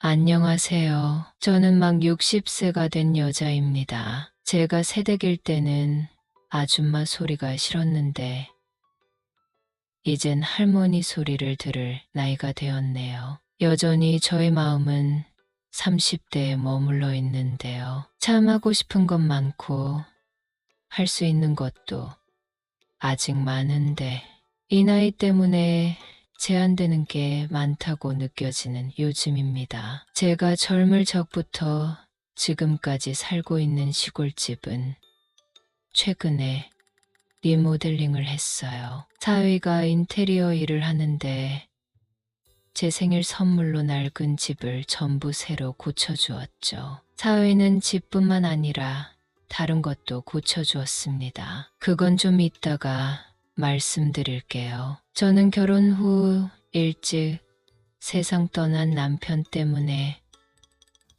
안녕하세요. 저는 막 60세가 된 여자입니다. 제가 새댁일 때는 아줌마 소리가 싫었는데 이젠 할머니 소리를 들을 나이가 되었네요. 여전히 저의 마음은 30대에 머물러 있는데요. 참 하고 싶은 것 많고 할 수 있는 것도 아직 많은데 이 나이 때문에 제한되는 게 많다고 느껴지는 요즘입니다. 제가 젊을 적부터 지금까지 살고 있는 시골집은 최근에 리모델링을 했어요. 사위가 인테리어 일을 하는데 제 생일 선물로 낡은 집을 전부 새로 고쳐주었죠. 사위는 집뿐만 아니라 다른 것도 고쳐주었습니다. 그건 좀 이따가 말씀드릴게요. 저는 결혼 후 일찍 세상 떠난 남편 때문에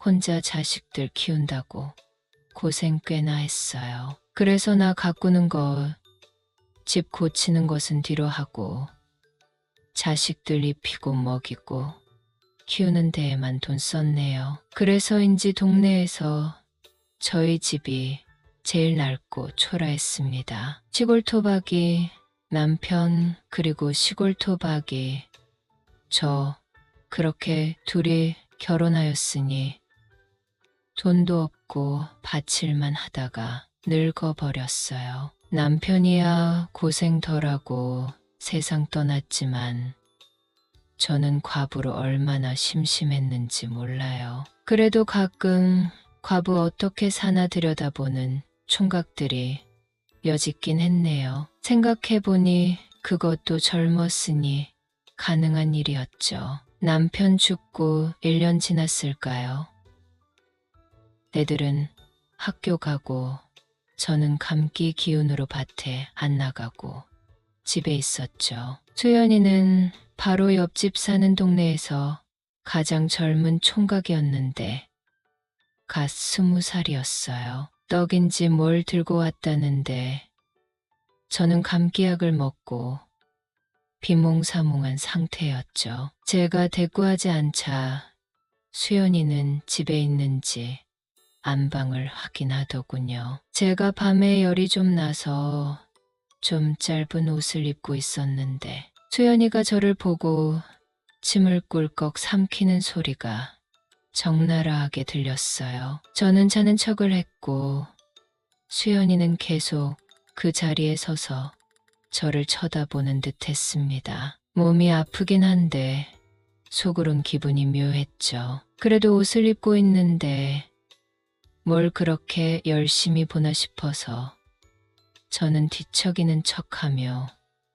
혼자 자식들 키운다고 고생 꽤나 했어요. 그래서 나 가꾸는 것, 집 고치는 것은 뒤로 하고 자식들 입히고 먹이고 키우는 데에만 돈 썼네요. 그래서인지 동네에서 저희 집이 제일 낡고 초라했습니다. 시골 토박이 남편 그리고 시골 토박이 저 그렇게 둘이 결혼하였으니 돈도 없고 바칠만 하다가 늙어버렸어요. 남편이야 고생 덜하고 세상 떠났지만 저는 과부로 얼마나 심심했는지 몰라요. 그래도 가끔 과부 어떻게 사나 들여다보는 총각들이 여짓긴 했네요. 생각해보니 그것도 젊었으니 가능한 일이었죠. 남편 죽고 1년 지났을까요? 애들은 학교 가고 저는 감기 기운으로 밭에 안 나가고 집에 있었죠. 수연이는 바로 옆집 사는 동네에서 가장 젊은 총각이었는데 갓 20살이었어요. 떡인지 뭘 들고 왔다는데 저는 감기약을 먹고 비몽사몽한 상태였죠. 제가 대꾸하지 않자 수연이는 집에 있는지 안방을 확인하더군요. 제가 밤에 열이 좀 나서 좀 짧은 옷을 입고 있었는데 수연이가 저를 보고 침을 꿀꺽 삼키는 소리가 적나라하게 들렸어요. 저는 자는 척을 했고 수연이는 계속 그 자리에 서서 저를 쳐다보는 듯 했습니다. 몸이 아프긴 한데 속으론 기분이 묘했죠. 그래도 옷을 입고 있는데 뭘 그렇게 열심히 보나 싶어서 저는 뒤척이는 척하며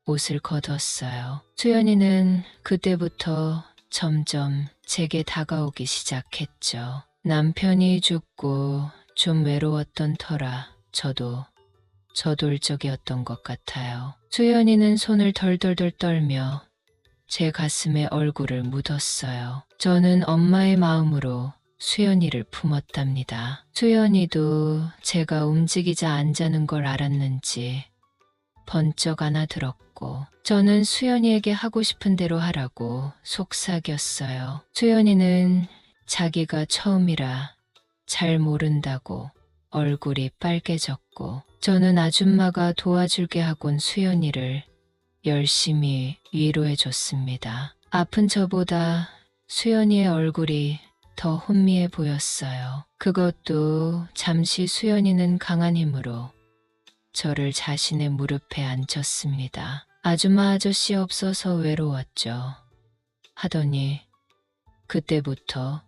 옷을 걷었어요. 수연이는 그때부터 점점 제게 다가오기 시작했죠. 남편이 죽고 좀 외로웠던 터라 저도 저돌적이었던 것 같아요. 수연이는 손을 덜덜덜 떨며 제 가슴에 얼굴을 묻었어요. 저는 엄마의 마음으로 수연이를 품었답니다. 수연이도 제가 움직이자 안 자는 걸 알았는지 번쩍 안아들었고 저는 수연이에게 하고 싶은 대로 하라고 속삭였어요. 수연이는 자기가 처음이라 잘 모른다고 얼굴이 빨개졌고 저는 아줌마가 도와줄게 하곤 수연이를 열심히 위로해 줬습니다. 아픈 저보다 수연이의 얼굴이 더 혼미해 보였어요. 그것도 잠시 수연이는 강한 힘으로 저를 자신의 무릎에 앉혔습니다. 아줌마 아저씨 없어서 외로웠죠. 하더니 그때부터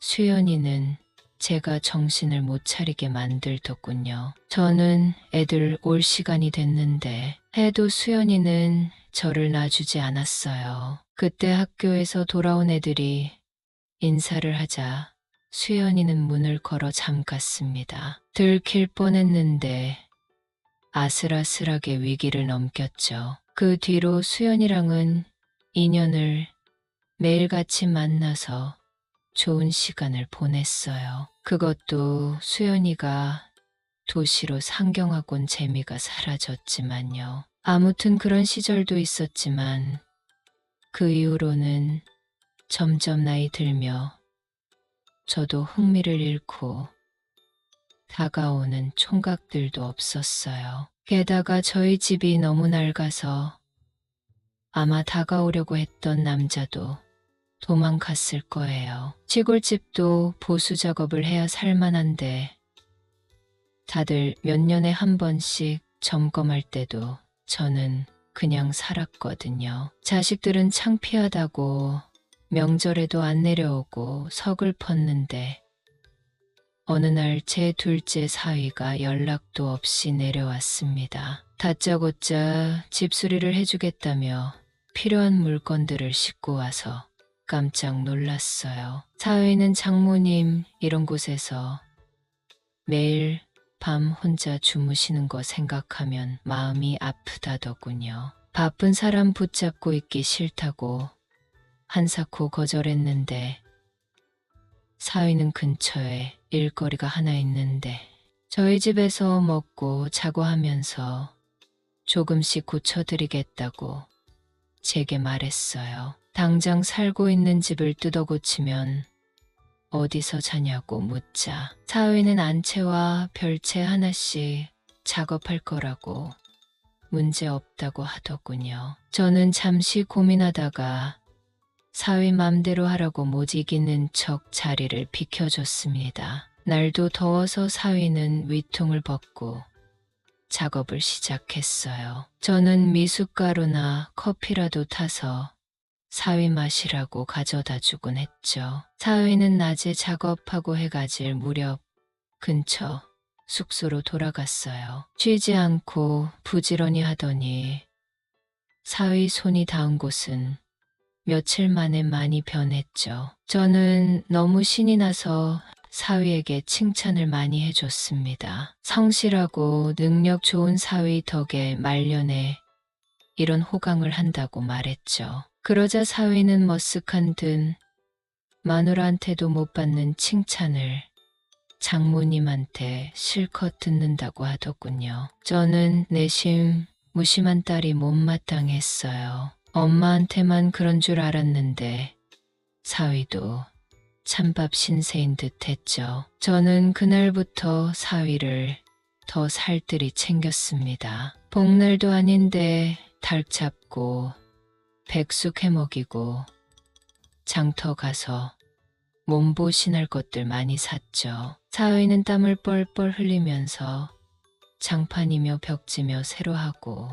수연이는 제가 정신을 못 차리게 만들더군요. 저는 애들 올 시간이 됐는데 해도 수연이는 저를 놔주지 않았어요. 그때 학교에서 돌아온 애들이 인사를 하자 수연이는 문을 걸어 잠갔습니다. 들킬 뻔했는데 아슬아슬하게 위기를 넘겼죠. 그 뒤로 수연이랑은 인연을 매일같이 만나서 좋은 시간을 보냈어요. 그것도 수연이가 도시로 상경하곤 재미가 사라졌지만요. 아무튼 그런 시절도 있었지만 그 이후로는 점점 나이 들며 저도 흥미를 잃고 다가오는 총각들도 없었어요. 게다가 저희 집이 너무 낡아서 아마 다가오려고 했던 남자도 도망갔을 거예요. 시골집도 보수 작업을 해야 살만한데 다들 몇 년에 한 번씩 점검할 때도 저는 그냥 살았거든요. 자식들은 창피하다고 명절에도 안 내려오고 서글펐는데 어느 날 제 둘째 사위가 연락도 없이 내려왔습니다. 다짜고짜 집수리를 해주겠다며 필요한 물건들을 싣고 와서 깜짝 놀랐어요. 사위는 장모님 이런 곳에서 매일 밤 혼자 주무시는 거 생각하면 마음이 아프다더군요. 바쁜 사람 붙잡고 있기 싫다고 한사코 거절했는데 사위는 근처에 일거리가 하나 있는데 저희 집에서 먹고 자고 하면서 조금씩 고쳐드리겠다고 제게 말했어요. 당장 살고 있는 집을 뜯어 고치면 어디서 자냐고 묻자 사위는 안채와 별채 하나씩 작업할 거라고 문제 없다고 하더군요. 저는 잠시 고민하다가 사위 맘대로 하라고 못 이기는 척 자리를 비켜줬습니다. 날도 더워서 사위는 위통을 벗고 작업을 시작했어요. 저는 미숫가루나 커피라도 타서 사위 마시라고 가져다 주곤 했죠. 사위는 낮에 작업하고 해가 질 무렵 근처 숙소로 돌아갔어요. 쉬지 않고 부지런히 하더니 사위 손이 닿은 곳은 며칠 만에 많이 변했죠. 저는 너무 신이 나서 사위에게 칭찬을 많이 해줬습니다. 성실하고 능력 좋은 사위 덕에 말년에 이런 호강을 한다고 말했죠. 그러자 사위는 머쓱한 듯 마누라한테도 못 받는 칭찬을 장모님한테 실컷 듣는다고 하더군요. 저는 내심 무심한 딸이 못마땅했어요. 엄마한테만 그런 줄 알았는데 사위도 찬밥 신세인 듯 했죠. 저는 그날부터 사위를 더 살뜰히 챙겼습니다. 복날도 아닌데 닭 잡고 백숙 해먹이고 장터 가서 몸보신할 것들 많이 샀죠. 사위는 땀을 뻘뻘 흘리면서 장판이며 벽지며 새로 하고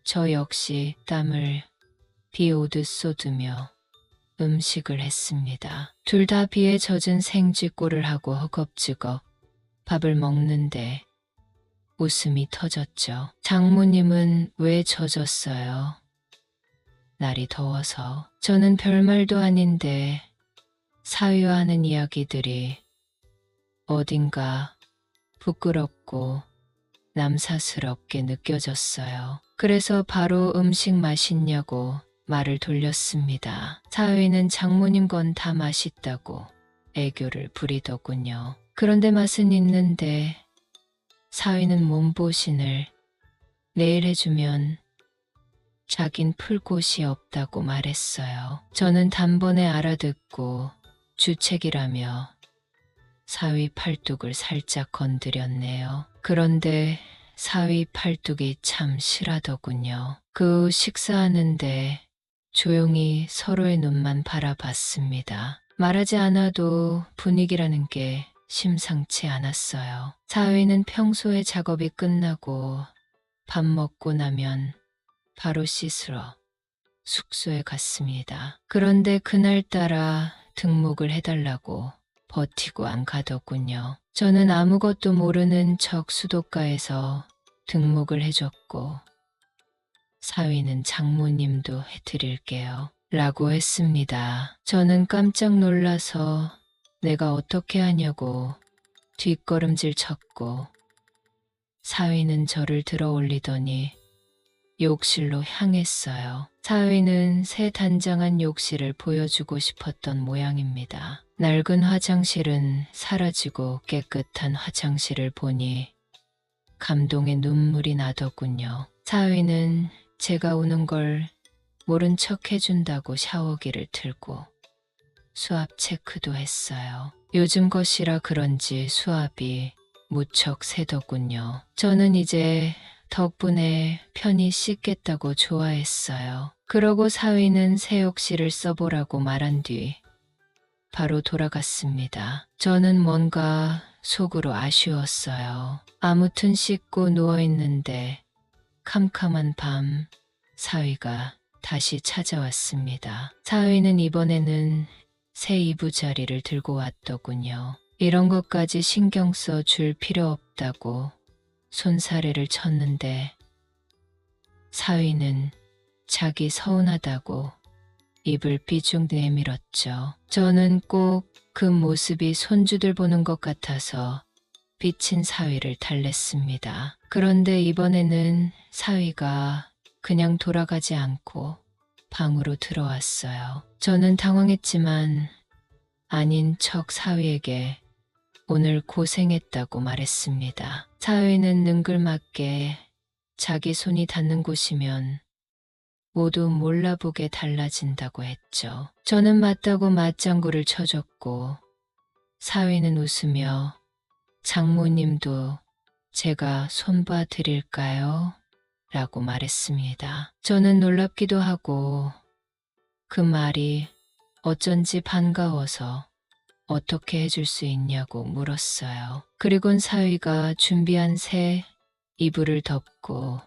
저 역시 땀을 비 오듯 쏟으며 음식을 했습니다. 둘 다 비에 젖은 생쥐꼴을 하고 허겁지겁 밥을 먹는데 웃음이 터졌죠. 장모님은 왜 젖었어요? 날이 더워서. 저는 별말도 아닌데 사위와 하는 이야기들이 어딘가 부끄럽고 남사스럽게 느껴졌어요. 그래서 바로 음식 맛있냐고 말을 돌렸습니다. 사위는 장모님 건 다 맛있다고 애교를 부리더군요. 그런데 맛은 있는데 사위는 몸보신을 내일 해주면 자긴 풀 곳이 없다고 말했어요. 저는 단번에 알아듣고 주책이라며 사위 팔뚝을 살짝 건드렸네요. 그런데 사위 팔뚝이 참 실하더군요. 그 후 식사하는데 조용히 서로의 눈만 바라봤습니다. 말하지 않아도 분위기라는 게 심상치 않았어요. 사위는 평소에 작업이 끝나고 밥 먹고 나면 바로 씻으러 숙소에 갔습니다. 그런데 그날따라 등목을 해달라고 버티고 안 가더군요. 저는 아무것도 모르는 척 수도가에서 등목을 해줬고 사위는 장모님도 해드릴게요 라고 했습니다. 저는 깜짝 놀라서 내가 어떻게 하냐고 뒷걸음질 쳤고 사위는 저를 들어 올리더니 욕실로 향했어요. 사위는 새 단장한 욕실을 보여주고 싶었던 모양입니다. 낡은 화장실은 사라지고 깨끗한 화장실을 보니 감동의 눈물이 나더군요. 사위는 제가 우는 걸 모른 척 해준다고 샤워기를 틀고 수압 체크도 했어요. 요즘 것이라 그런지 수압이 무척 세더군요. 저는 이제 덕분에 편히 씻겠다고 좋아했어요. 그러고 사위는 새욕실을 써보라고 말한 뒤 바로 돌아갔습니다. 저는 뭔가 속으로 아쉬웠어요. 아무튼 씻고 누워있는데 캄캄한 밤 사위가 다시 찾아왔습니다. 사위는 이번에는 새 이부자리를 들고 왔더군요. 이런 것까지 신경 써 줄 필요 없다고 손사래를 쳤는데 사위는 자기 서운하다고 입을 삐죽 내밀었죠. 저는 꼭 그 모습이 손주들 보는 것 같아서 삐친 사위를 달랬습니다. 그런데 이번에는 사위가 그냥 돌아가지 않고 방으로 들어왔어요. 저는 당황했지만 아닌 척 사위에게 오늘 고생했다고 말했습니다. 사위는 능글맞게 자기 손이 닿는 곳이면 모두 몰라보게 달라진다고 했죠. 저는 맞다고 맞장구를 쳐줬고 사위는 웃으며 장모님도 제가 손봐 드릴까요? 라고 말했습니다. 저는 놀랍기도 하고 그 말이 어쩐지 반가워서 어떻게 해줄 수 있냐고 물었어요. 그리곤 사위가 준비한 새 이불을 덮고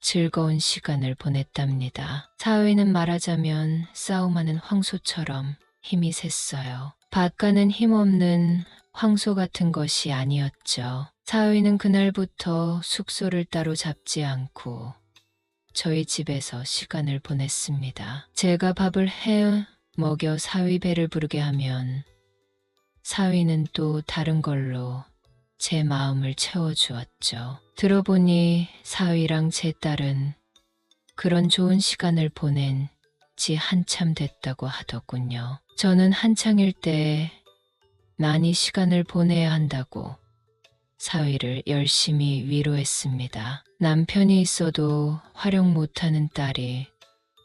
즐거운 시간을 보냈답니다. 사위는 말하자면 싸움하는 황소처럼 힘이 셌어요. 밭가는 힘없는 황소 같은 것이 아니었죠. 사위는 그날부터 숙소를 따로 잡지 않고 저희 집에서 시간을 보냈습니다. 제가 밥을 해 먹여 사위 배를 부르게 하면 사위는 또 다른 걸로 제 마음을 채워주었죠. 들어보니 사위랑 제 딸은 그런 좋은 시간을 보낸 지 한참 됐다고 하더군요. 저는 한창일 때 많이 시간을 보내야 한다고 사위를 열심히 위로했습니다. 남편이 있어도 활용 못하는 딸이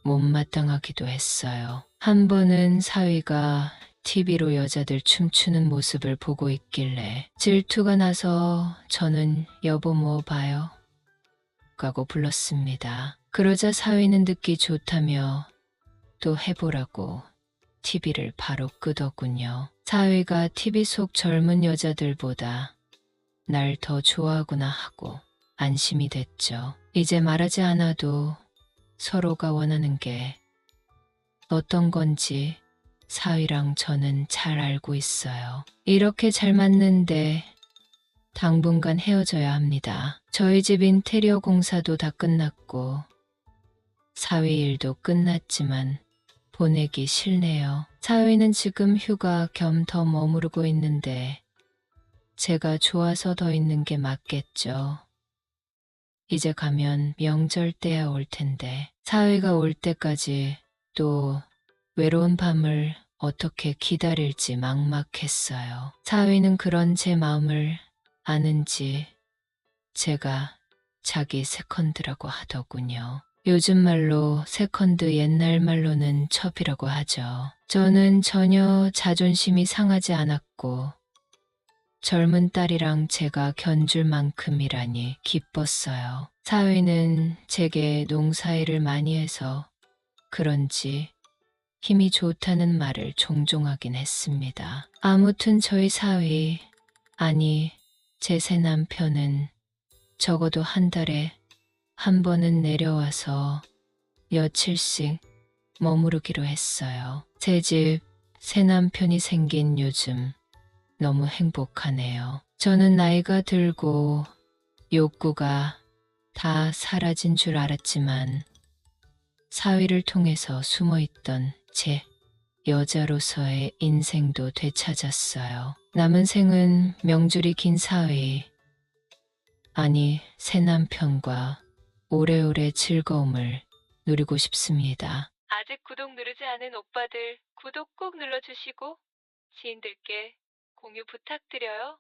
못마땅하기도 했어요. 한 번은 사위가 TV로 여자들 춤추는 모습을 보고 있길래 질투가 나서 저는 여보 뭐 봐요? 라고 불렀습니다. 그러자 사위는 듣기 좋다며 또 해보라고 TV를 바로 끄더군요. 사위가 TV 속 젊은 여자들보다 날 더 좋아하구나 하고 안심이 됐죠. 이제 말하지 않아도 서로가 원하는 게 어떤 건지 사위랑 저는 잘 알고 있어요. 이렇게 잘 맞는데 당분간 헤어져야 합니다. 저희 집 인테리어 공사도 다 끝났고 사위 일도 끝났지만 보내기 싫네요. 사위는 지금 휴가 겸 더 머무르고 있는데 제가 좋아서 더 있는 게 맞겠죠. 이제 가면 명절 때야 올 텐데 사위가 올 때까지 또 외로운 밤을 어떻게 기다릴지 막막했어요. 사위는 그런 제 마음을 아는지 제가 자기 세컨드라고 하더군요. 요즘 말로 세컨드 옛날 말로는 첩이라고 하죠. 저는 전혀 자존심이 상하지 않았고 젊은 딸이랑 제가 견줄 만큼이라니 기뻤어요. 사위는 제게 농사일을 많이 해서 그런지 힘이 좋다는 말을 종종 하긴 했습니다. 아무튼 저희 사위, 아니 제 새 남편은 적어도 한 달에 한 번은 내려와서 며칠씩 머무르기로 했어요. 제 집 새 남편이 생긴 요즘 너무 행복하네요. 저는 나이가 들고 욕구가 다 사라진 줄 알았지만 사위를 통해서 숨어있던 제 여자로서의 인생도 되찾았어요. 남은 생은 명줄이 긴 사위, 아니 새 남편과 오래오래 즐거움을 누리고 싶습니다. 아직 구독 누르지 않은 오빠들 구독 꼭 눌러주시고 지인들께 공유 부탁드려요.